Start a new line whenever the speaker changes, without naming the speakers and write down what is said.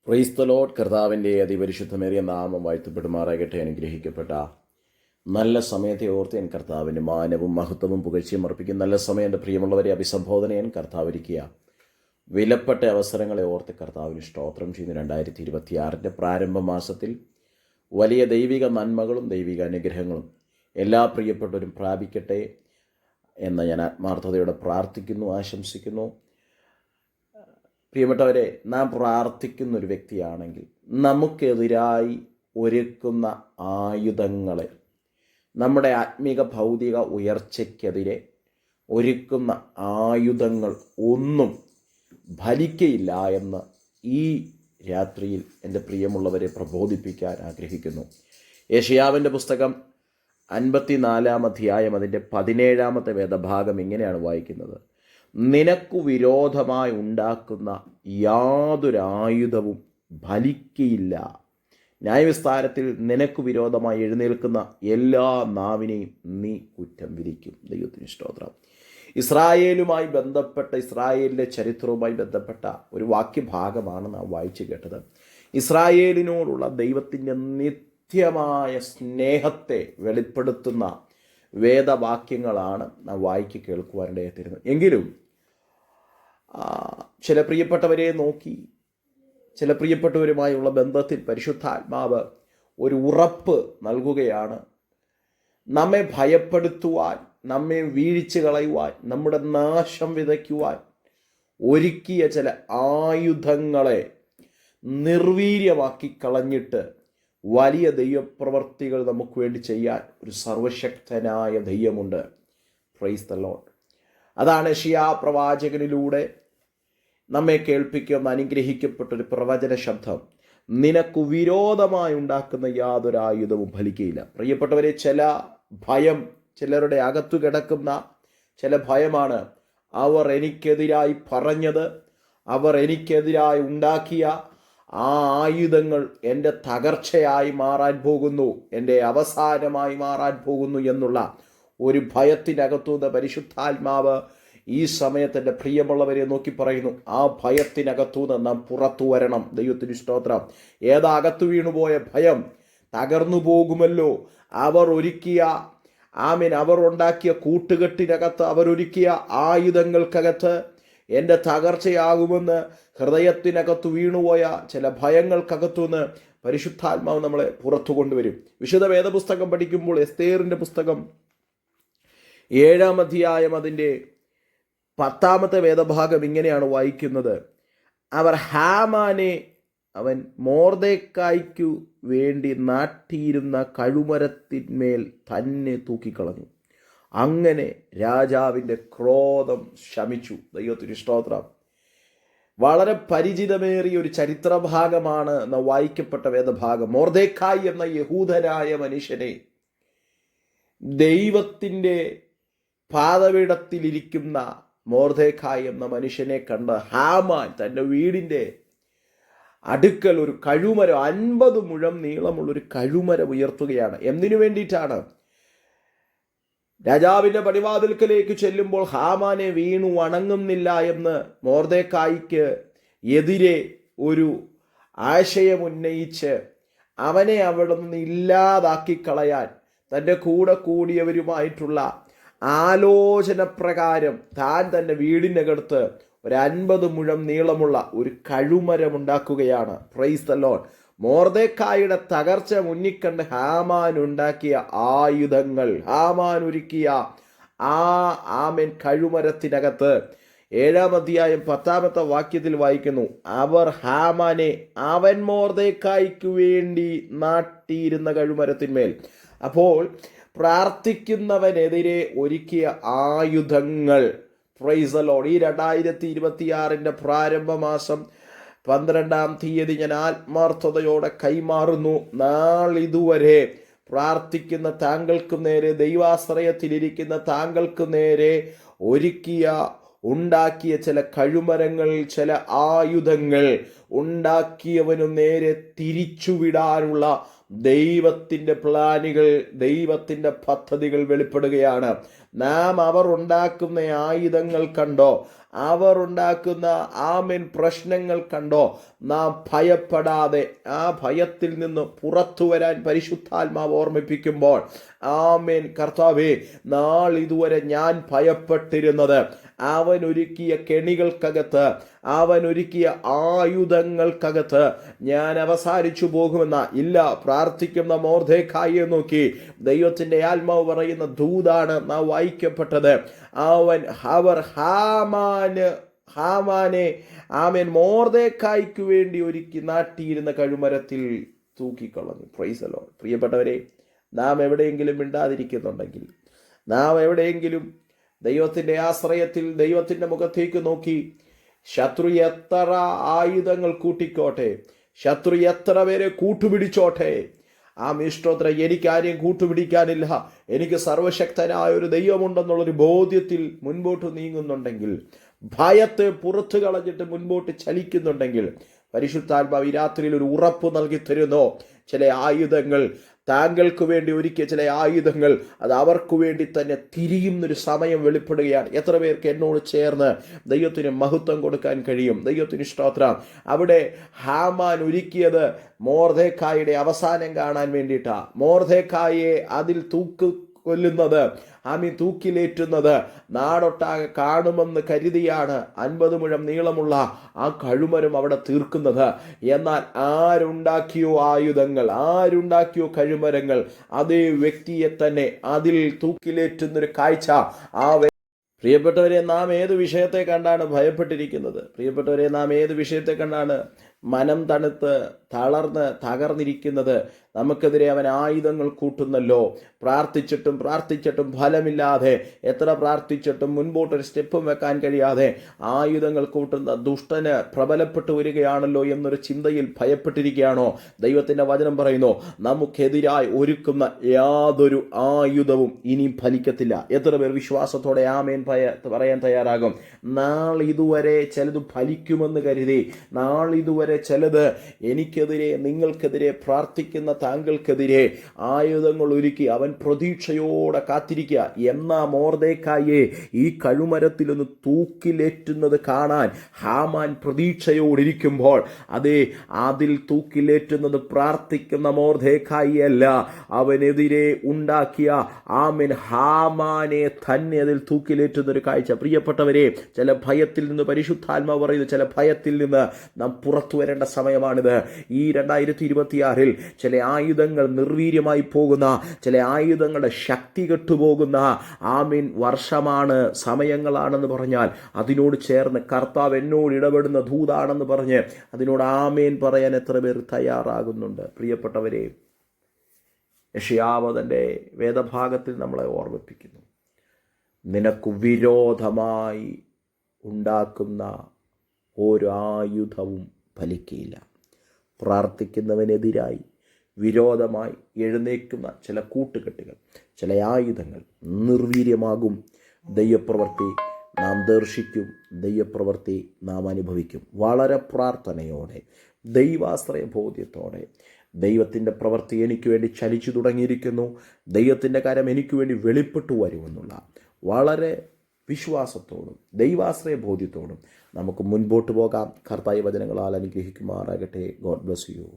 Price the Lord. കർത്താവിൻ്റെ അതിപരിശുദ്ധമേറിയ നാമം വാഴ്ത്തപ്പെടുമാറാകട്ടെ. അനുഗ്രഹിക്കപ്പെട്ട നല്ല സമയത്തെ ഓർത്ത് ഞാൻ കർത്താവിൻ്റെ മാനവും മഹത്വവും പുകഴ്ചയും അർപ്പിക്കും. നല്ല സമയം എൻ്റെ പ്രിയമുള്ളവരെ അഭിസംബോധന ഞാൻ കർത്താവിരിക്കുക. വിലപ്പെട്ട അവസരങ്ങളെ ഓർത്ത് കർത്താവിന് സ്തോത്രം ചെയ്യുന്നു. 2026 പ്രാരംഭ മാസത്തിൽ വലിയ ദൈവിക നന്മകളും ദൈവിക അനുഗ്രഹങ്ങളും എല്ലാ പ്രിയപ്പെട്ടവരും പ്രാപിക്കട്ടെ എന്ന് ഞാൻ ആത്മാർത്ഥതയോടെ പ്രാർത്ഥിക്കുന്നു, ആശംസിക്കുന്നു. പ്രിയപ്പെട്ടവരെ, നാം പ്രാർത്ഥിക്കുന്ന ഒരു വ്യക്തിയാണെങ്കിൽ നമുക്കെതിരായി ഒരുക്കുന്ന ആയുധങ്ങളെ, നമ്മുടെ ആത്മീക ഭൗതിക ഉയർച്ചയ്ക്കെതിരെ ഒരുക്കുന്ന ആയുധങ്ങൾ ഒന്നും ഫലിക്കയില്ല എന്ന് ഈ രാത്രിയിൽ എൻ്റെ പ്രിയമുള്ളവരെ പ്രബോധിപ്പിക്കാൻ ആഗ്രഹിക്കുന്നു. യെശയ്യാവിൻ്റെ പുസ്തകം 54-ാം അധ്യായം അതിൻ്റെ 17-ാമത്തെ വേദഭാഗം ഇങ്ങനെയാണ് വായിക്കുന്നത്: നിനക്കു വിരോധമായി ഉണ്ടാക്കുന്ന യാതൊരു ആയുധവും ഫലിക്കയില്ല. ന്യായവിസ്താരത്തിൽ നിനക്ക് വിരോധമായി എഴുന്നേൽക്കുന്ന എല്ലാ നാവിനെയും നീ കുറ്റം വിധിക്കും. ദൈവത്തിന് സ്തോത്രം. ഇസ്രായേലുമായി ബന്ധപ്പെട്ട, ഇസ്രായേലിൻ്റെ ചരിത്രവുമായി ബന്ധപ്പെട്ട ഒരു വാക്യഭാഗമാണ് നാം വായിച്ചു കേട്ടത്. ഇസ്രായേലിനോടുള്ള ദൈവത്തിൻ്റെ നിത്യമായ സ്നേഹത്തെ വെളിപ്പെടുത്തുന്ന വേദവാക്യങ്ങളാണ് നാം വായിക്ക് കേൾക്കുവാനിടയായിത്തീരുന്നത്. എങ്കിലും ചില പ്രിയപ്പെട്ടവരെ നോക്കി, ചില പ്രിയപ്പെട്ടവരുമായുള്ള ബന്ധത്തിൽ പരിശുദ്ധാത്മാവ് ഒരു ഉറപ്പ് നൽകുകയാണ്. നമ്മെ ഭയപ്പെടുത്തുവാൻ, നമ്മെ വീഴിച്ചു കളയുവാൻ, നമ്മുടെ നാശം വിതയ്ക്കുവാൻ ഒരുക്കിയ ചില ആയുധങ്ങളെ നിർവീര്യമാക്കി കളഞ്ഞിട്ട് വലിയ ദൈവപ്രവർത്തികൾ നമുക്ക് വേണ്ടി ചെയ്യാൻ ഒരു സർവശക്തനായ ദൈവമുണ്ട്. Price the Lord. അതാണ് യെശയ്യാ പ്രവാചകനിലൂടെ നമ്മെ കേൾപ്പിക്കുന്ന അനുഗ്രഹിക്കപ്പെട്ടൊരു പ്രവചന ശബ്ദം: നിനക്കു വിരോധമായി ഉണ്ടാക്കുന്ന യാതൊരു ആയുധവും ഫലിക്കയില്ല. പ്രിയപ്പെട്ടവരെ, ചില ഭയം, ചിലരുടെ അകത്തു കിടക്കുന്ന ചില ഭയമാണ്. അവർ എനിക്കെതിരായി പറഞ്ഞത്, അവർ എനിക്കെതിരായി ഉണ്ടാക്കിയ ആ ആയുധങ്ങൾ എൻ്റെ തകർച്ചയായി മാറാൻ പോകുന്നു, എൻ്റെ അവസാനമായി മാറാൻ പോകുന്നു എന്നുള്ള ഒരു ഭയത്തിനകത്തുനിന്ന് പരിശുദ്ധാത്മാവ് ഈ സമയത്ത് എൻ്റെ പ്രിയമുള്ളവരെ നോക്കി പറയുന്നു: ആ ഭയത്തിനകത്തുനിന്ന് നാം പുറത്തു വരണം. ദൈവത്തിന് സ്തോത്രം. ഏതകത്തു വീണുപോയ ഭയം തകർന്നു പോകുമല്ലോ. അവർ ഒരുക്കിയ അവർ ഉണ്ടാക്കിയ കൂട്ടുകെട്ടിനകത്ത്, അവരൊരുക്കിയ ആയുധങ്ങൾക്കകത്ത് എൻ്റെ തകർച്ചയാകുമെന്ന് ഹൃദയത്തിനകത്ത് വീണുപോയ ചില ഭയങ്ങൾക്കകത്തുനിന്ന് പരിശുദ്ധാത്മാവ് നമ്മളെ പുറത്തു കൊണ്ടുവരും. വിശുദ്ധ വേദപുസ്തകം പഠിക്കുമ്പോൾ എസ്തേറിൻ്റെ പുസ്തകം 7-ാം അധ്യായം അതിൻ്റെ 10-ാമത്തെ വേദഭാഗം ഇങ്ങനെയാണ് വായിക്കുന്നത്: അവർ ഹാമാനെ അവൻ മൊർദെഖായിക്കു വേണ്ടി നാട്ടിയിരുന്ന കഴുമരത്തിന്മേൽ തന്നെ തൂക്കിക്കളഞ്ഞു. അങ്ങനെ രാജാവിൻ്റെ ക്രോധം ശമിച്ചു. ദൈവത്തിന് സ്തോത്രം. വളരെ പരിചിതമേറിയ ഒരു ചരിത്രഭാഗമാണ് വായിക്കപ്പെട്ട വേദഭാഗം. മൊർദെഖായി എന്ന യഹൂദനായ മനുഷ്യനെ ദൈവത്തിൻ്റെ പാദപീഠത്തിലിരിക്കുന്ന മൊർദെഖായി എന്ന മനുഷ്യനെ കണ്ട് ഹാമാൻ തൻ്റെ വീടിൻ്റെ അടുക്കൽ ഒരു കഴുമരം, 50 മുഴം നീളമുള്ളൊരു കഴുമരം ഉയർത്തുകയാണ്. എന്തിനു വേണ്ടിയിട്ടാണ്? രാജാവിൻ്റെ പടിവാതിൽക്കലേക്ക് ചെല്ലുമ്പോൾ ഹാമാനെ വീണു വണങ്ങുന്നില്ല എന്ന് മൊർദെഖായിക്ക് എതിരെ ഒരു ആശയമുന്നയിച്ച് അവനെ അവിടെ നിന്ന് ഇല്ലാതാക്കി കളയാൻ തൻ്റെ കൂടെ കൂടിയവരുമായിട്ടുള്ള ആലോചന പ്രകാരം താൻ തൻ്റെ വീടിനകത്ത് ഒരു 50 മുഴം നീളമുള്ള ഒരു കഴുമരമുണ്ടാക്കുകയാണ്. Praise the lord. മൊർദെഖായിയുടെ തകർച്ച മുന്നിക്കണ്ട് ഹാമാൻ ഉണ്ടാക്കിയ ആയുധങ്ങൾ, ഹാമാൻ ഒരുക്കിയ കഴുമരത്തിനകത്ത് 7-ാം അധ്യായം 10-ാമത്തെ വാക്യത്തിൽ വായിക്കുന്നു: അവർ ഹാമാനെ അവൻ മൊർദെഖായിക്കു വേണ്ടി നാട്ടിയിരുന്ന കഴുമരത്തിന്മേൽ. അപ്പോൾ പ്രാർത്ഥിക്കുന്നവനെതിരെ ഒരുക്കിയ ആയുധങ്ങൾ, പ്രൈസ് ദി ലോർഡ്. ഈ 2026 പ്രാരംഭ മാസം 12-ാം തീയതി ഞാൻ ആത്മാർത്ഥതയോടെ കൈമാറുന്നു. നാളിതുവരെ പ്രാർത്ഥിക്കുന്ന താങ്കൾക്ക് നേരെ, ദൈവാശ്രയത്തിലിരിക്കുന്ന താങ്കൾക്ക് നേരെ ഉണ്ടാക്കിയ ചില കഴുമരങ്ങൾ, ചില ആയുധങ്ങൾ ഉണ്ടാക്കിയവനു നേരെ തിരിച്ചുവിടാനുള്ള ദൈവത്തിൻ്റെ പ്ലാനുകൾ, ദൈവത്തിൻ്റെ പദ്ധതികൾ വെളിപ്പെടുകയാണ്. നാം അവർ ഉണ്ടാക്കുന്ന ആയുധങ്ങൾ കണ്ടോ, അവർ ഉണ്ടാക്കുന്ന പ്രശ്നങ്ങൾ കണ്ടോ, നാം ഭയപ്പെടാതെ ആ ഭയത്തിൽ നിന്ന് പുറത്തു വരാൻ പരിശുദ്ധാത്മാവ് ഓർമ്മിപ്പിക്കുമ്പോൾ കർത്താവേ, നാളിതുവരെ ഞാൻ ഭയപ്പെട്ടിരുന്നത് അവൻ ഒരുക്കിയ കെണികൾക്കകത്ത്, അവൻ ഒരുക്കിയ ആയുധങ്ങൾക്കകത്ത് ഞാൻ അവസാനിച്ചു പോകുമെന്ന ഇല്ല. പ്രാർത്ഥിക്കുന്ന മൊർദെഖായിയെ നോക്കി ദൈവത്തിൻ്റെ ആത്മാവ് പറയുന്ന ദൂതാണ് നാം വായിക്കപ്പെട്ടത്. അവർ ഹാമാനെ മൊർദെഖായിക്ക് വേണ്ടി ഒരുക്കി നാട്ടിയിരുന്ന കഴുമരത്തിൽ തൂക്കിക്കളഞ്ഞു. Praise the lord. പ്രിയപ്പെട്ടവരെ, നാം എവിടെയെങ്കിലും മിണ്ടാതിരിക്കുന്നുണ്ടെങ്കിൽ, നാം എവിടെയെങ്കിലും ദൈവത്തിൻ്റെ ആശ്രയത്തിൽ ദൈവത്തിൻ്റെ മുഖത്തേക്ക് നോക്കി, ശത്രു എത്ര ആയുധങ്ങൾ കൂട്ടിക്കോട്ടെ, ശത്രു എത്ര പേരെ കൂട്ടുപിടിച്ചോട്ടെ, ഇഷ്ടോത്ര എനിക്ക് ആരെയും കൂട്ടുപിടിക്കാനില്ല, എനിക്ക് സർവശക്തനായ ഒരു ദൈവമുണ്ടെന്നുള്ളൊരു ബോധ്യത്തിൽ മുൻപോട്ട് നീങ്ങുന്നുണ്ടെങ്കിൽ, ഭയത്തെ പുറത്തു കളഞ്ഞിട്ട് മുൻപോട്ട് ചലിക്കുന്നുണ്ടെങ്കിൽ, പരിശുദ്ധാത്മാവ് ഈ രാത്രിയിൽ ഒരു ഉറപ്പ് നൽകി തരുന്നു. ചില ആയുധങ്ങൾ, താങ്കൾക്ക് വേണ്ടി ഒരുക്കിയ ചില ആയുധങ്ങൾ, അത് അവർക്ക് വേണ്ടി തന്നെ തിരിയുന്നൊരു സമയം വെളിപ്പെടുകയാണ്. എത്ര പേർക്ക് എന്നോട് ചേർന്ന് ദൈവത്തിന് മഹത്വം കൊടുക്കാൻ കഴിയും? ദൈവത്തിന് സ്തോത്രം. അവിടെ ഹാമാൻ ഒരുക്കിയത് മൊർദെഖായിയുടെ അവസാനം കാണാൻ വേണ്ടിയിട്ടാണ്. മൊർദെഖായിയെ അതിൽ കൊല്ലുന്നത്, തൂക്കിലേറ്റുന്നത് നാടൊട്ടാകെ കാണുമെന്ന് കരുതിയാണ് 50 മുഴം നീളമുള്ള ആ കഴുമരം അവിടെ തീർക്കുന്നത്. എന്നാൽ ആരുണ്ടാക്കിയോ ആയുധങ്ങൾ, ആരുണ്ടാക്കിയോ കഴുമരങ്ങൾ, അതേ വ്യക്തിയെ തന്നെ അതിൽ തൂക്കിലേറ്റുന്നൊരു കാഴ്ച. പ്രിയപ്പെട്ടവരെ, നാം ഏത് വിഷയത്തെ കണ്ടാണ് ഭയപ്പെട്ടിരിക്കുന്നത്? പ്രിയപ്പെട്ടവരെ, നാം ഏത് വിഷയത്തെ കണ്ടാണ് മനം തണുത്ത് തളർന്ന് തകർന്നിരിക്കുന്നത്? നമുക്കെതിരെ അവൻ ആയുധങ്ങൾ കൂട്ടുന്നല്ലോ. പ്രാർത്ഥിച്ചിട്ടും ഫലമില്ലാതെ, എത്ര പ്രാർത്ഥിച്ചിട്ടും മുൻപോട്ടൊരു സ്റ്റെപ്പും വെക്കാൻ കഴിയാതെ ആയുധങ്ങൾ കൂട്ടുന്ന ദുഷ്ടന് പ്രബലപ്പെട്ടു വരികയാണല്ലോ എന്നൊരു ചിന്തയിൽ ഭയപ്പെട്ടിരിക്കുകയാണോ? ദൈവത്തിൻ്റെ വചനം പറയുന്നു, നമുക്കെതിരായി ഒരുക്കുന്ന യാതൊരു ആയുധവും ഇനി ഫലിക്കത്തില്ല. എത്ര പേർ വിശ്വാസത്തോടെ ആമേൻ പറയാൻ തയ്യാറാകും? നാളിതുവരെ ചിലത് ഫലിക്കുമെന്ന് കരുതി, നാളിതുവരെ ചിലത് എനിക്കെതിരെ, നിങ്ങൾക്കെതിരെ, പ്രാർത്ഥിക്കുന്ന താങ്കൾക്കെതിരെ ആയുധങ്ങൾ ഒരുക്കി അവൻ പ്രതീക്ഷയോടെ കാത്തിരിക്കുക. എന്നാ മൊർദെഖായിയെ ഈ കഴുമരത്തിൽ ഒന്ന് തൂക്കിലേറ്റുന്നത് കാണാൻ ഹാമാൻ പ്രതീക്ഷയോടിരിക്കുമ്പോൾ, അതേ അതിൽ തൂക്കിലേറ്റുന്നത് പ്രാർത്ഥിക്കുന്ന മൊർദെഖായിയല്ല, അവനെതിരെ ഉണ്ടാക്കിയ ഹാമാനെ തന്നെ അതിൽ തൂക്കിലേറ്റുന്നൊരു കാഴ്ച. പ്രിയപ്പെട്ടവരെ, ചില ഭയത്തിൽ നിന്ന്, പരിശുദ്ധാത്മാവ് പറയുന്നു, ചില ഭയത്തിൽ നിന്ന് നാം പുറത്തു വരേണ്ട സമയമാണിത്. ഈ 2026 ചില ആയുധങ്ങൾ നിർവീര്യമായി പോകുന്ന, ചില ആയുധങ്ങളുടെ ശക്തി കെട്ടുപോകുന്ന വർഷമാണ്, സമയങ്ങളാണെന്ന് പറഞ്ഞാൽ അതിനോട് ചേർന്ന് കർത്താവ് എന്നോട് ഇടപെടുന്ന ദൂതാണെന്ന് പറഞ്ഞ് അതിനോട് ആമേൻ പറയാൻ എത്ര പേർ തയ്യാറാകുന്നുണ്ട്? പ്രിയപ്പെട്ടവരെ, യെശയ്യാവ് തൻ്റെ വേദഭാഗത്തിൽ നമ്മളെ ഓർമ്മിപ്പിക്കുന്നു, നിനക്ക് വിരോധമായി ഉണ്ടാക്കുന്ന ഒരു ആയുധവും ഫലിക്കയില്ല. പ്രാർത്ഥിക്കുന്നവനെതിരായി വിരോധമായി എഴുന്നേൽക്കുന്ന ചില കൂട്ടുകെട്ടുകൾ, ചില ആയുധങ്ങൾ നിർവീര്യമാകും. ദൈവപ്രവൃത്തി നാം ദർശിക്കും, ദൈവപ്രവൃത്തി നാം അനുഭവിക്കും. വളരെ പ്രാർത്ഥനയോടെ, ദൈവാശ്രയ ബോധ്യത്തോടെ, ദൈവത്തിൻ്റെ പ്രവൃത്തി എനിക്ക് വേണ്ടി ചലിച്ചു തുടങ്ങിയിരിക്കുന്നു, ദൈവത്തിൻ്റെ കാര്യം എനിക്ക് വേണ്ടി വെളിപ്പെട്ടു വരുമെന്നുള്ള വളരെ വിശ്വാസത്തോടും ദൈവാശ്രയ ബോധ്യത്തോടും നമുക്ക് മുൻപോട്ട് പോകാം. കർത്താവ് വചനങ്ങളാൽ അനുഗ്രഹിക്കുമാറാകട്ടെ. God bless you.